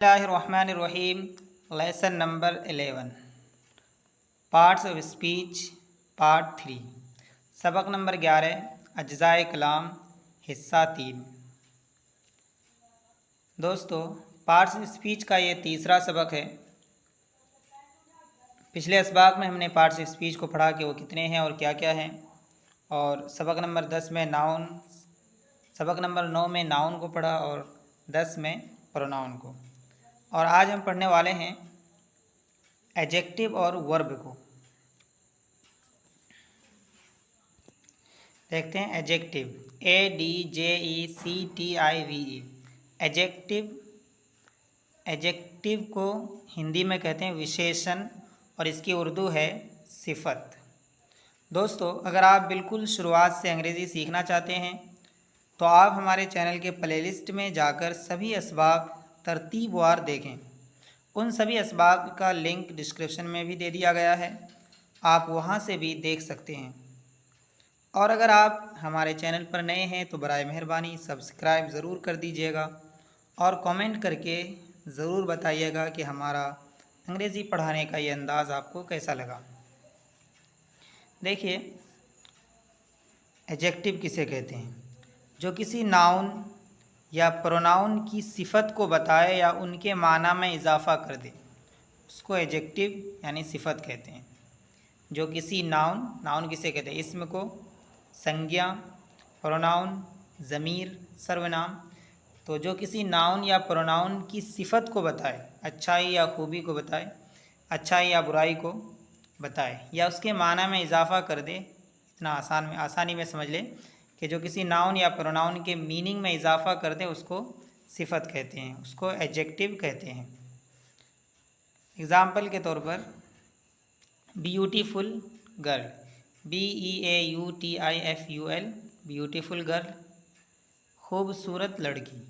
बिस्मिल्लाहिर्रहमानिर्रहीम। Lesson number 11 parts of speech part 3 सबक number 11 अज्ज़ाए कलाम हिस्सा 3। दोस्तों, पार्ट्स ऑफ स्पीच का ये तीसरा सबक है। पिछले असबाक में हमने पार्ट्स ऑफ स्पीच को पढ़ा कि वो कितने हैं और क्या क्या हैं, और सबक नंबर 10 में नाउन, सबक नंबर 9 में नाउन को पढ़ा और 10 में प्रोनाउन को। और आज हम पढ़ने वाले हैं एडजेक्टिव और वर्ब को। देखते हैं एडजेक्टिव, ADJECTIVE। एडजेक्टिव को हिंदी में कहते हैं विशेषण और इसकी उर्दू है सिफत। दोस्तों, अगर आप बिल्कुल शुरुआत से अंग्रेज़ी सीखना चाहते हैं तो आप हमारे चैनल के प्लेलिस्ट में जाकर सभी असबाक तरतीबवार देखें। उन सभी असबाक का लिंक डिस्क्रिप्शन में भी दे दिया गया है, आप वहां से भी देख सकते हैं। और अगर आप हमारे चैनल पर नए हैं तो बराए मेहरबानी सब्सक्राइब ज़रूर कर दीजिएगा और कमेंट करके ज़रूर बताइएगा कि हमारा अंग्रेज़ी पढ़ाने का ये अंदाज़ आपको कैसा लगा। देखिए, एडजेक्टिव किसे कहते हैं? जो किसी नाउन या प्रोनाउन की सिफत को बताए या उनके माना में इजाफ़ा कर दे, उसको एडजेक्टिव यानी सिफत कहते हैं। जो किसी नाउन किसे कहते हैं? इसम को, संज्ञा, प्रोनाउन, ज़मीर, सर्वनाम। तो जो किसी नाउन या प्रोनाउन की सिफत को बताए, अच्छाई या खूबी को बताए, अच्छाई या बुराई को बताए या उसके माना में इजाफ़ा कर दे, इतना आसानी में समझ लें कि जो किसी नाउन या प्रोनाउन के मीनिंग में इजाफ़ा कर दे उसको सिफत कहते हैं, उसको एडजेक्टिव कहते हैं। एग्ज़ाम्पल के तौर पर beautiful girl, BEAUTIFUL, beautiful girl, खूबसूरत लड़की।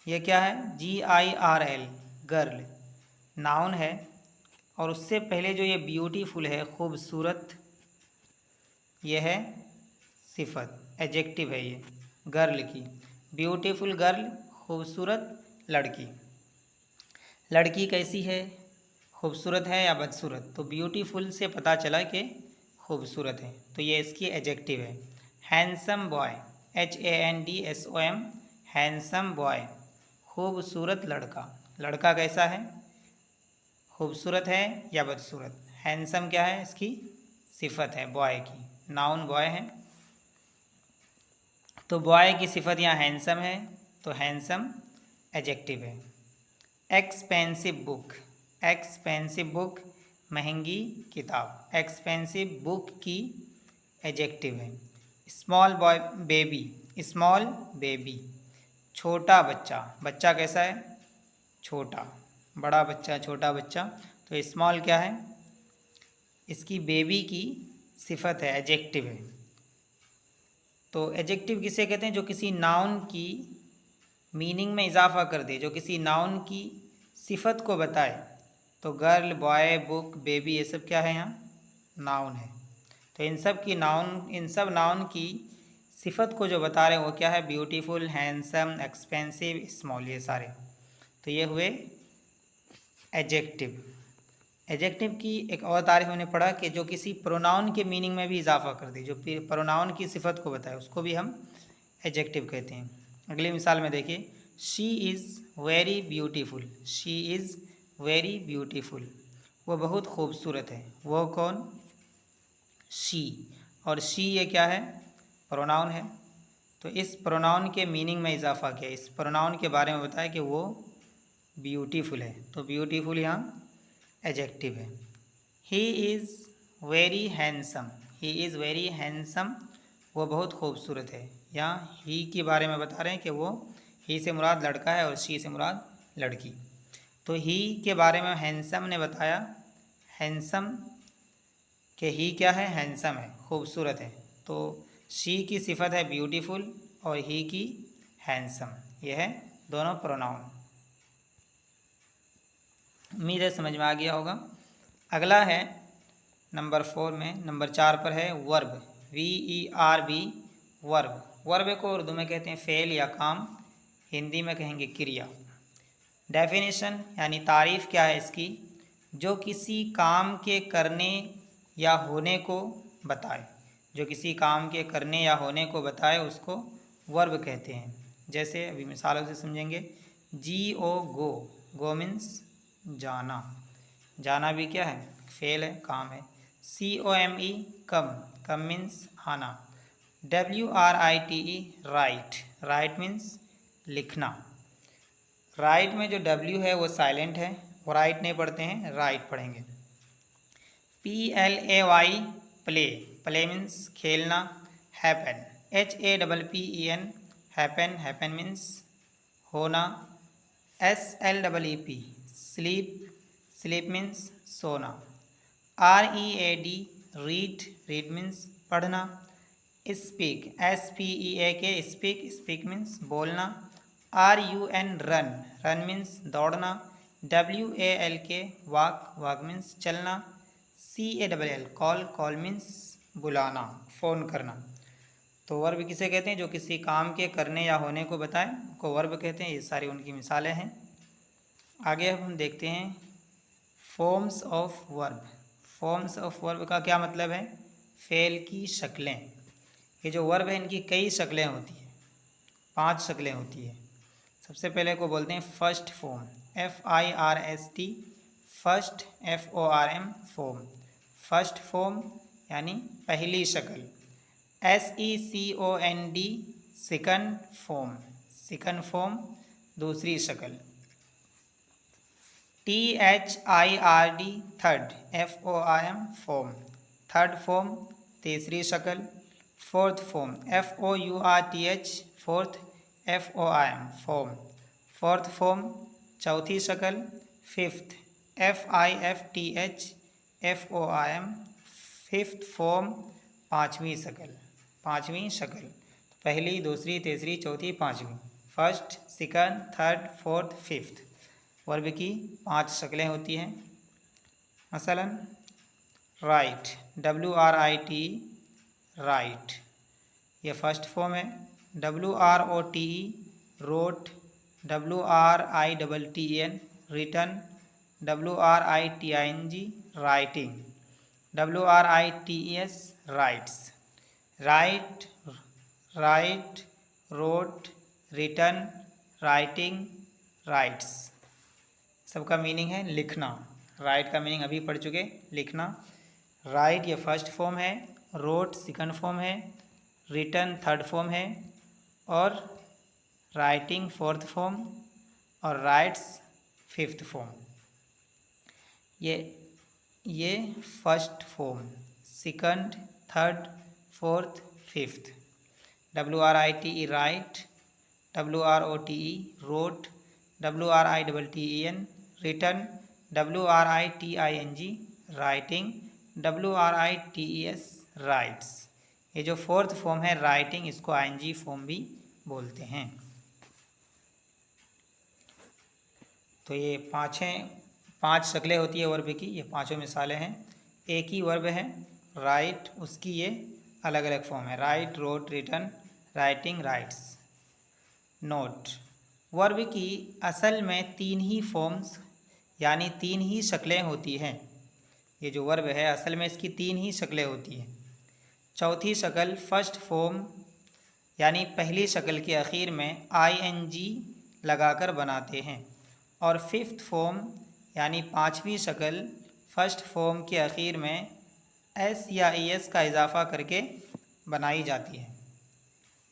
ये क्या है? GIRL, गर्ल नाउन है, और उससे पहले जो ये ब्यूटीफुल है, खूबसूरत, यह है सिफत, एडजेक्टिव है ये गर्ल की। ब्यूटीफुल गर्ल, खूबसूरत लड़की। लड़की कैसी है? खूबसूरत है या बदसूरत? तो ब्यूटीफुल से पता चला कि खूबसूरत है, तो ये इसकी एडजेक्टिव है। Handsome boy, HANDSOM, handsome boy, खूबसूरत लड़का। लड़का कैसा है? खूबसूरत है या बदसूरत? हैंडसम क्या है? इसकी सिफत है बॉय की, नाउन बॉय है, तो बॉय की सिफत यहाँ हैंडसम है, तो हैंडसम एडजेक्टिव है। एक्सपेंसिव बुक, एक्सपेंसिव बुक महंगी किताब, एक्सपेंसिव बुक की एडजेक्टिव है। Small boy baby, small baby, छोटा बच्चा। बच्चा कैसा है? छोटा। बड़ा बच्चा, छोटा बच्चा, तो स्मॉल क्या है? इसकी बेबी की सिफत है, एडजेक्टिव है। तो एडजेक्टिव किसे कहते हैं? जो किसी नाउन की मीनिंग में इजाफा कर दे, जो किसी नाउन की सिफत को बताए। तो गर्ल, बॉय, बुक, बेबी, ये सब क्या है? यहाँ नाउन है। तो इन सब नाउन की सिफत को जो बता रहे हैं वो क्या है? ब्यूटीफुल, हैंडसम, एक्सपेंसिव, स्मॉल, ये सारे। तो ये हुए एडजेक्टिव। एडजेक्टिव की एक और तारीफ हमने पढ़ा कि जो किसी प्रोनाउन के मीनिंग में भी इजाफा कर दे, जो प्रोनाउन की सिफत को बताए, उसको भी हम एडजेक्टिव कहते हैं। अगली मिसाल में देखिए, she is very beautiful, she is very beautiful, वो बहुत खूबसूरत है। वो कौन? शी। और शी ये क्या है? प्रोनाउन है। तो इस प्रोनाउन के मीनिंग में इजाफा किया, इस प्रोनाउन के बारे में बताया कि वो ब्यूटीफुल है, तो ब्यूटीफुल यहाँ एडजेक्टिव है। He is very handsome, he is very handsome, वो बहुत खूबसूरत है। यहाँ ही के बारे में बता रहे हैं कि वो, ही से मुराद लड़का है और शी से मुराद लड़की। तो ही के बारे में हैंडसम ने बताया, हैंडसम कि ही क्या है? हैंडसम है, खूबसूरत है। तो शी की सिफत है ब्यूटीफुल और ही की हैंडसम, यह है दोनों प्रोनाउन। उम्मीद है समझ में आ गया होगा। अगला है नंबर 4 में, नंबर 4 पर है वर्ब, VERB, वर्ब। वर्ब को उर्दू में कहते हैं फ़ेल या काम, हिंदी में कहेंगे क्रिया। डेफिनेशन यानी तारीफ क्या है इसकी, जो किसी काम के करने या होने को बताए, जो किसी काम के करने या होने को बताए उसको वर्ब कहते हैं। जैसे अभी मिसालों से समझेंगे, GO गो, गो मीन्स जाना, जाना भी क्या है, फेल है, काम है। COME कम, कम मीन्स आना। WRITE राइट, राइट मीन्स लिखना। राइट में जो W है वो साइलेंट है, वो राइट नहीं पढ़ते हैं, राइट पढ़ेंगे। PLAY प्ले, प्ले मीन्स खेलना। Happen, HAPPEN happen, happen means होना। SLEEP स्लीप, स्लीप मीन्स सोना। READ रीड, रीड मीन्स पढ़ना। Speak, SPEAK speak, speak means बोलना। RUN रन, रन मीन्स दौड़ना। WALK वॉक, वॉक मीन्स चलना। CALL call, call means बुलाना, phone करना। तो verb किसे कहते हैं, जो किसी काम के करने या होने को बताए को वर्ब कहते हैं। ये सारी उनकी मिसालें हैं। आगे अब हम देखते हैं forms of verb. Forms of verb का क्या मतलब है, फेल की शक्लें। ये जो वर्ब है इनकी कई शक्लें होती हैं, 5 शक्लें होती है। सबसे पहले को बोलते हैं first form, FIRST first, FORM form, first form यानी पहली शक्ल। SECOND second form, second form दूसरी शक्ल। THIRD third, FORM form, third form तीसरी शक्ल। Fourth form FOURTH fourth, FORM form, fourth form चौथी शक्ल। Fifth FIFTH FORM fifth form पाँचवीं शक्ल, पाँचवीं शक्ल। पहली, दूसरी, तीसरी, चौथी, पाँचवीं, first, second, third, fourth, fifth. Verb की 5 शक्लें होती हैं। मसलन राइट, WRIT राइट, ये फर्स्ट फॉर्म है। WROTE wrote, WRITTEN written, WRITING writing, WRITES writes. Write, write, wrote, written, writing, writes, सबका मीनिंग है लिखना। राइट का मीनिंग अभी पढ़ चुके, लिखना। राइट ये फर्स्ट फॉर्म है, रोट सेकंड फॉर्म है, रिटन थर्ड फॉर्म है, और राइटिंग फोर्थ फॉर्म, और राइट्स फिफ्थ फॉर्म। ये first form, second, third, fourth, fifth. WRITE write, WROTE wrote, WRITTEN written, WRITING writing, WRITES writes. ये जो fourth form है writing, इसको ING form भी बोलते हैं। तो ये 5 शक्लें होती है वर्ब की, ये 5 मिसालें हैं। एक ही वर्ब है राइट, उसकी ये अलग अलग फॉर्म है, write, wrote, written, writing, writes. Note, verb की असल में 3 ही फॉर्म्स यानी 3 ही शक्लें होती हैं। ये जो वर्ब है असल में इसकी 3 ही शक्लें होती हैं। चौथी शक्ल फर्स्ट फॉर्म यानी पहली शक्ल के आखिर में ING लगाकर बनाते हैं, और फिफ्थ फॉर्म यानी पाँचवीं शक्ल फर्स्ट फॉर्म के आखिर में S या ES का इजाफा करके बनाई जाती है।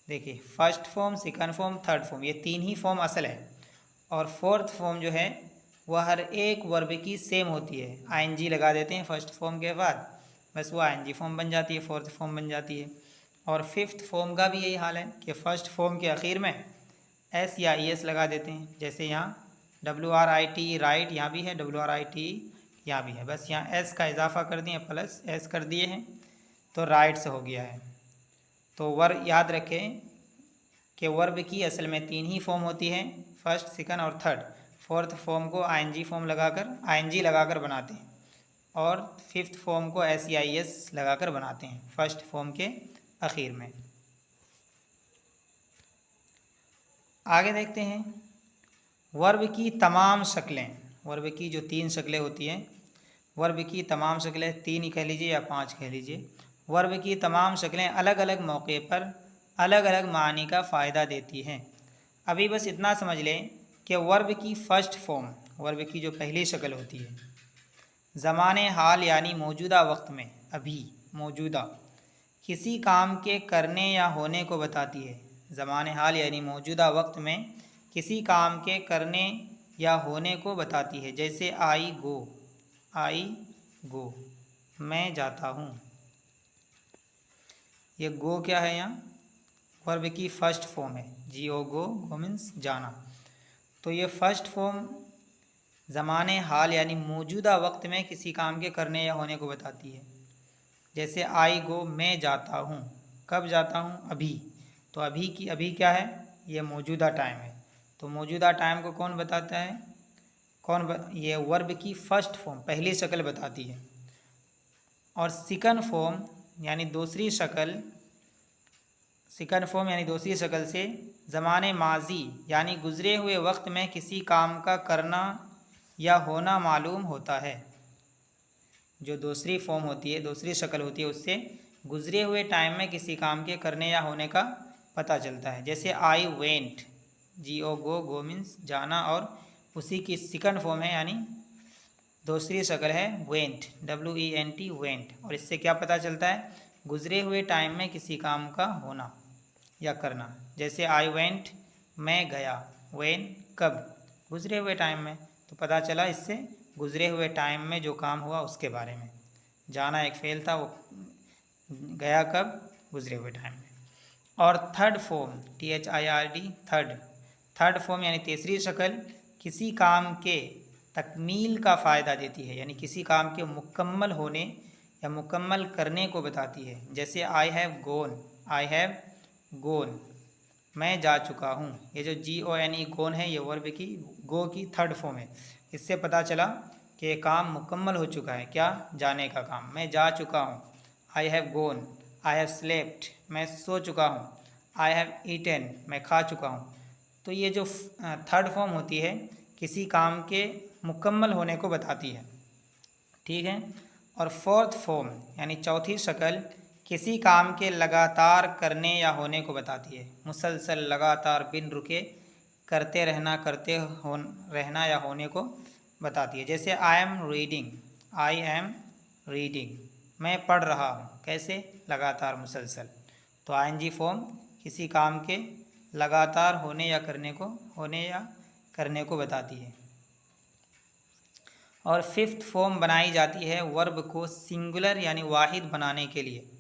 देखिए first form, second form, third form, ये 3 ही फॉर्म असल है, और फोर्थ फॉर्म जो है वह हर एक वर्ब की सेम होती है। ING लगा देते हैं फर्स्ट फॉर्म के बाद, बस वो ING फॉर्म बन जाती है, फोर्थ फॉर्म बन जाती है। और फिफ्थ फॉर्म का भी यही हाल है कि फर्स्ट फॉर्म के आखिर में S या ES लगा देते हैं। जैसे यहाँ WRITE राइट, यहाँ भी है WRITE, यहाँ भी है, बस यहाँ S का इजाफा कर दिए, प्लस S कर दिए हैं, तो राइट्स हो गया है। तो वर्ब याद रखें कि वर्ब की असल में 3 ही फॉर्म होती हैं, फर्स्ट, सेकंड और थर्ड। फोर्थ फॉर्म को ING फॉर्म लगाकर बनाते हैं, और फिफ्थ फॉर्म को S या ES लगाकर बनाते हैं फर्स्ट फॉर्म के आखिर में। आगे देखते हैं वर्ब की तमाम शक्लें, वर्ब की जो 3 शक्लें होती हैं, वर्ब की तमाम शक्लें 3 ही कह लीजिए या 5 कह लीजिए, वर्ब की तमाम शक्लें अलग अलग मौके पर अलग अलग मानी का फ़ायदा देती हैं। अभी बस इतना समझ लें कि वर्ब की फ़र्स्ट फॉर्म, वर्ब की जो पहली शक्ल होती है, ज़माने हाल यानी मौजूदा वक्त में, अभी, मौजूदा, किसी काम के करने या होने को बताती है। ज़माने हाल यानी मौजूदा वक्त में किसी काम के करने या होने को बताती है। जैसे आई गो, आई गो, मैं जाता हूँ। ये गो क्या है? यहाँ वर्ब की फ़र्स्ट फॉर्म है, जी ओ गो, गो मीन्स जाना। तो ये फ़र्स्ट फॉर्म ज़माने हाल यानी मौजूदा वक्त में किसी काम के करने या होने को बताती है। जैसे आई गो, मैं जाता हूँ। कब जाता हूँ? अभी। तो अभी की, अभी क्या है? ये मौजूदा टाइम है। तो मौजूदा टाइम को कौन बताता है? ये वर्ब की फ़र्स्ट फॉर्म, पहली शक्ल बताती है। और सेकंड फॉर्म यानी दूसरी शक्ल, सेकंड फॉर्म यानी दूसरी शक्ल से ज़माने माजी यानी गुज़रे हुए वक्त में किसी काम का करना या होना मालूम होता है। जो दूसरी फॉर्म होती है, दूसरी शक्ल होती है, उससे गुज़रे हुए टाइम में किसी काम के करने या होने का पता चलता है। जैसे I went, ji O go, go means जाना, और उसी की सेकंड फॉर्म है यानी दूसरी शक्ल है वेंट, WENT, वेंट। और इससे क्या पता चलता है? गुज़रे हुए टाइम में किसी काम का होना या करना। जैसे आई वेंट, मैं गया, वेन, कब, गुज़रे हुए टाइम में। तो पता चला इससे गुज़रे हुए टाइम में जो काम हुआ उसके बारे में। जाना एक फेल था, वो गया कब? गुज़रे हुए टाइम में। और third form, THIRD, third form यानी तीसरी शक्ल किसी काम के तकमील का फ़ायदा देती है, यानी किसी काम के मुकम्मल होने या मुकम्मल करने को बताती है। जैसे आई हैव गोन, आई हैव गोन, मैं जा चुका हूँ। ये जो GONE, गोन है, ये वर्ब की, गो की थर्ड फॉर्म है। इससे पता चला कि ये काम मुकम्मल हो चुका है। क्या? जाने का काम। मैं जा चुका हूँ। I have gone, I have slept, मैं सो चुका हूँ। आई हैव ईटन, मैं खा चुका हूँ। तो ये जो थर्ड फॉर्म होती है किसी काम के मुकम्मल होने को बताती है। ठीक है। और फोर्थ फॉर्म यानी चौथी शक्ल किसी काम के लगातार करने या होने को बताती है। मुसलसल, लगातार, बिन रुके करते रहना, रहना या होने को बताती है। जैसे I am reading, I am reading, मैं पढ़ रहा हूँ। कैसे? लगातार, मुसलसल। तो ING फॉर्म किसी काम के लगातार होने या करने को बताती है। और फिफ्थ फॉर्म बनाई जाती है वर्ब को सिंगुलर यानी वाहिद बनाने के लिए।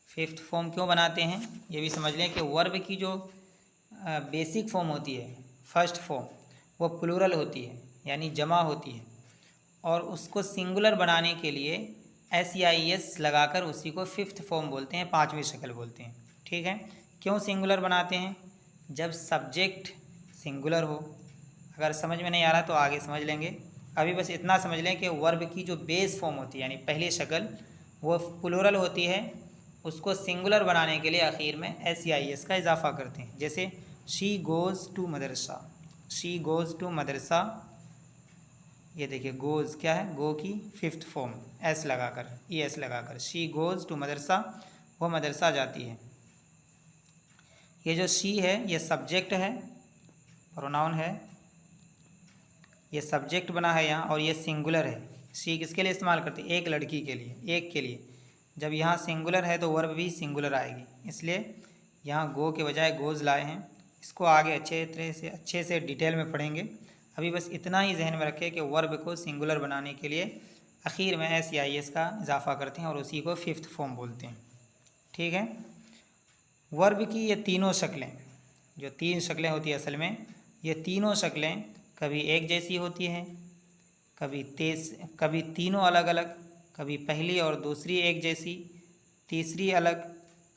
फिफ्थ फॉर्म क्यों बनाते हैं ये भी समझ लें कि वर्ब की जो बेसिक फॉर्म होती है, फर्स्ट फॉर्म, वो प्लूरल होती है यानी जमा होती है, और उसको सिंगुलर बनाने के लिए SEIS लगाकर उसी को फिफ्थ फॉर्म बोलते हैं, पांचवी शक्ल बोलते हैं। ठीक है। क्यों सिंगुलर बनाते हैं? जब सब्जेक्ट सिंगुलर हो। अगर समझ में नहीं आ रहा तो आगे समझ लेंगे। अभी बस इतना समझ लें कि वर्ब की जो बेस फॉर्म होती है यानी पहली शक्ल वो प्लूरल होती है, उसको सिंगुलर बनाने के लिए आखिर में SEIS का इजाफा करते हैं। जैसे she goes to madrasa, she goes to madrasa, ये देखिए गोज़ क्या है? गो की फिफ्थ फॉर्म, S लगाकर, ES लगाकर, शी गोज़ टू मदरसा, वो मदरसा जाती है। ये जो शी है ये सब्जेक्ट है, प्रोनाउन है, ये सब्जेक्ट बना है यहाँ, और ये सिंगुलर है। शी किसके लिए इस्तेमाल करते हैं? एक लड़की के लिए, एक के लिए। जब यहाँ सिंगुलर है तो वर्ब भी सिंगुलर आएगी, इसलिए यहाँ गो के बजाय गोज़ लाए हैं। इसको आगे अच्छे से डिटेल में पढ़ेंगे। अभी बस इतना ही जहन में रखें कि वर्ब को सिंगुलर बनाने के लिए आखिर में SEIS का इजाफा करते हैं और उसी को फिफ्थ फॉर्म बोलते हैं। ठीक है। वर्ब की ये तीनों शक्लें, जो 3 शक्लें होती है असल में, ये तीनों शक्लें कभी एक जैसी होती हैं, कभी तीनों अलग अलग, कभी पहली और दूसरी एक जैसी, तीसरी अलग,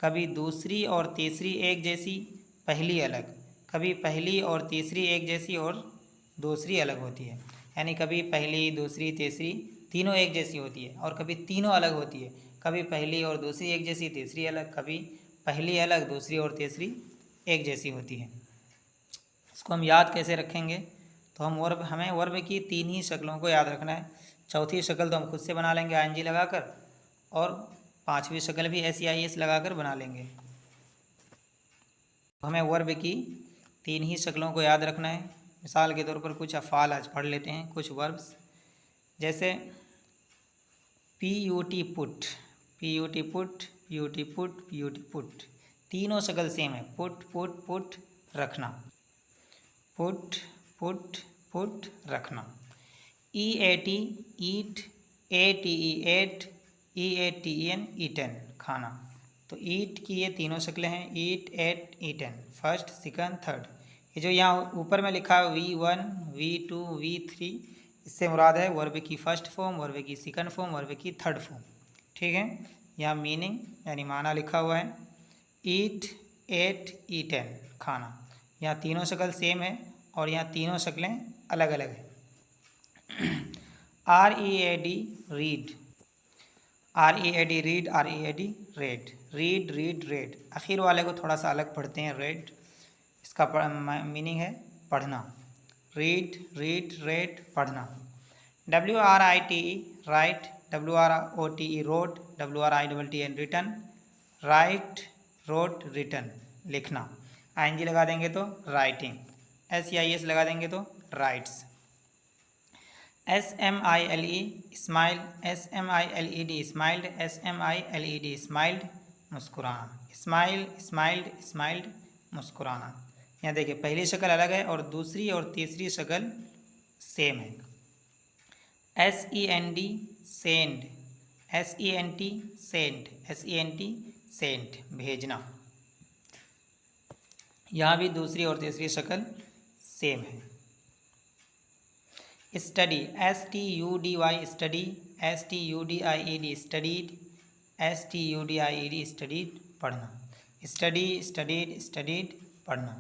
कभी दूसरी और तीसरी एक जैसी, पहली अलग, कभी पहली और तीसरी एक जैसी और दूसरी अलग होती है। यानी कभी पहली, दूसरी, तीसरी तीनों एक जैसी होती है, और कभी तीनों अलग होती है। कभी पहली और दूसरी एक जैसी, तीसरी अलग, कभी पहली अलग, दूसरी और तीसरी एक जैसी होती है। इसको हम याद कैसे रखेंगे? तो हमें वर्ब की 3 ही शक्लों को याद रखना है। चौथी शक्ल तो हम खुद से बना लेंगे ING लगाकर, और 5वीं शक्ल भी SEIS लगाकर बना लेंगे। तो हमें वर्ब की 3 ही शक्लों को याद रखना है। मिसाल के तौर पर कुछ अफ़ाल आज पढ़ लेते हैं, कुछ वर्ब्स, जैसे PUT put, PUT put, PUT put, PUT put, तीनों शक्ल सेम है। पुट पुट पुट रखना, पुट पुट पुट रखना। EAT eat, ATE ate, EATEN eaten खाना। तो ईट की ये तीनों शक्लें हैं, eat, ate, eaten, first, second, third. ये जो यहाँ ऊपर में लिखा है V1, V2, V3, इससे मुराद है वर्ब की फर्स्ट फॉर्म, वर्ब की सेकंड फॉर्म, वर्ब की थर्ड फॉर्म। ठीक है, यहाँ मीनिंग यानी माना लिखा हुआ है, ईट, एट, ईटन खाना। यहाँ तीनों शक्ल सेम है और यहाँ तीनों शक्लें अलग अलग हैं। READ read, READ read, READ red, read, read, red. आखिर वाले को थोड़ा सा अलग पढ़ते हैं, रेड, इसका मीनिंग है पढ़ना। रीड, रीड, रेड, पढ़ना। WRITE write, WROTE wrote, WRITTN written, write, wrote, written लिखना। ING लगा देंगे तो राइटिंग, SEIS लगा देंगे तो rights. SMILE smile, SMILED smiled, SMILED smiled मुस्कुराना, स्माइल, स्माइल्ड, स्माइल्ड मुस्कुराना। यहाँ देखिए पहली शक्ल अलग है और दूसरी और तीसरी शक्ल सेम है। SEND send, SENT sent, SENT sent भेजना। यहाँ भी दूसरी और तीसरी शक्ल सेम है। Study, STUDY study, STUDIED studied, STUDIED studied पढ़ना। स्टडी, स्टडीड, स्टडीड पढ़ना।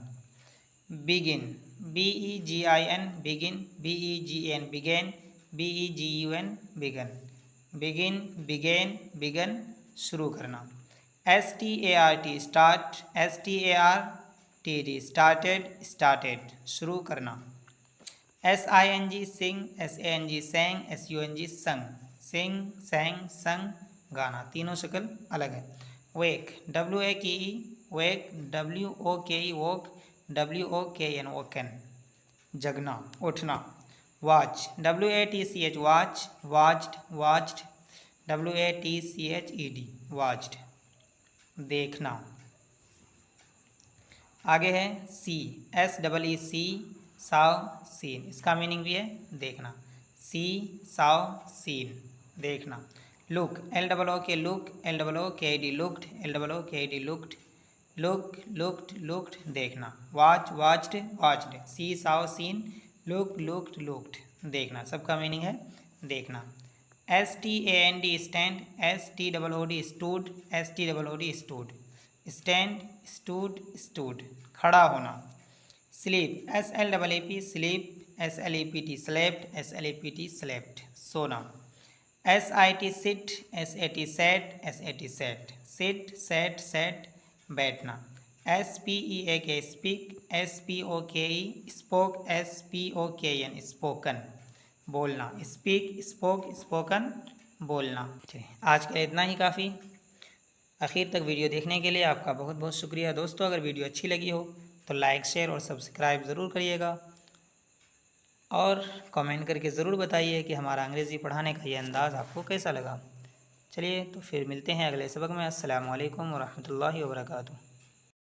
Begin, BEGIN begin, BEGN began, BEGUN begun, begin, began, begun शुरू करना। START start, STARTD started, started शुरू करना। SING सिंग, SANG सेंग, SUNG संग, सिंग, सेंग, संग गाना। तीनों शक्ल अलग है। Wake, WAKE wake, WOKE woke, WOKN woken जगना, उठना। Watch, WATCH watch, watched, watched, WATCHED watched देखना। आगे है सी, SEEC साव, सीन, इसका मीनिंग भी है देखना। सी, साव, सीन देखना। Look, LOOK look, LOOKED looked, LOOKED looked, look, looked, looked देखना। Watch, watched, watched, see, saw, seen, look, looked, looked देखना। सबका मीनिंग है देखना। STAND stand, STOOD stood, STOOD stood, stand, stood, stood खड़ा होना। Sleep, SLEEP sleep, SLEPT slept, SLEPT slept सोना। SIT sit, SAT sat, SAT sat, sit, sat, sat बैठना। SPEAK speak, SPOKE spoke, SPOKN spoken बोलना। Speak, spoke, spoken बोलना। आज के लिए इतना ही काफ़ी। आखिर तक वीडियो देखने के लिए आपका बहुत बहुत शुक्रिया। दोस्तों अगर वीडियो अच्छी लगी हो तो लाइक, शेयर और सब्सक्राइब ज़रूर करिएगा, और कमेंट करके ज़रूर बताइए कि हमारा अंग्रेज़ी पढ़ाने का ये अंदाज़ आपको कैसा लगा। चलिए तो फिर मिलते हैं अगले सबक में। अस्सलामु अलैकुम व रहमतुल्लाहि व बरकातुहू।